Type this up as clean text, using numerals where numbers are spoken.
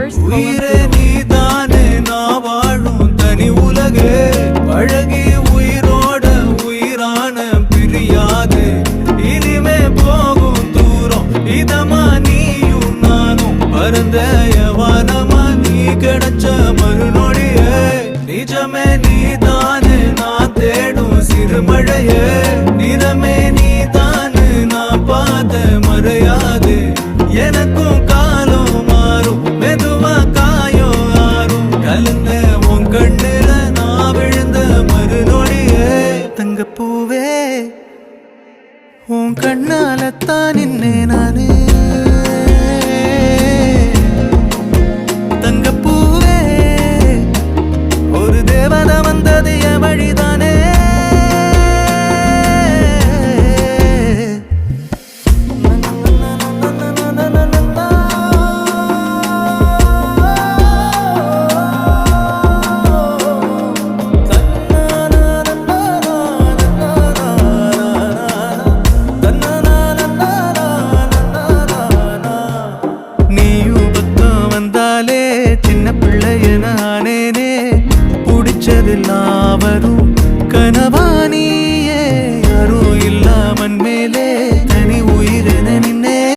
உயிரே நீதானே நான் வாழும் தனி உலகே பழகி உயிரோட உயிரான பிரியாது இனிமே போகும் தூரம் இதமா நீயும் நானும் பரந்த யவானமா நீ கிடைச்ச மறுநொடியே நிஜமே நீதானே நான் தேடும் சிறுமழையே நிறமே நீதானே நான் பார்த்த மறையாது எனக்கும் காலம் மாறும் மெதுவா காயம் ஆறும் கலந்த உன் கண்ணுல நான் விழுந்த மறுநொடியே தங்கப்பூவே உன் கண்ணாலத்தான் நின்னே நானே தங்கப்பூவே ஒரு தேவதை வந்தது என் வழிதானே சின்ன பிள்ளைய நானேனே பிடிச்சதெல்லாம் வரும்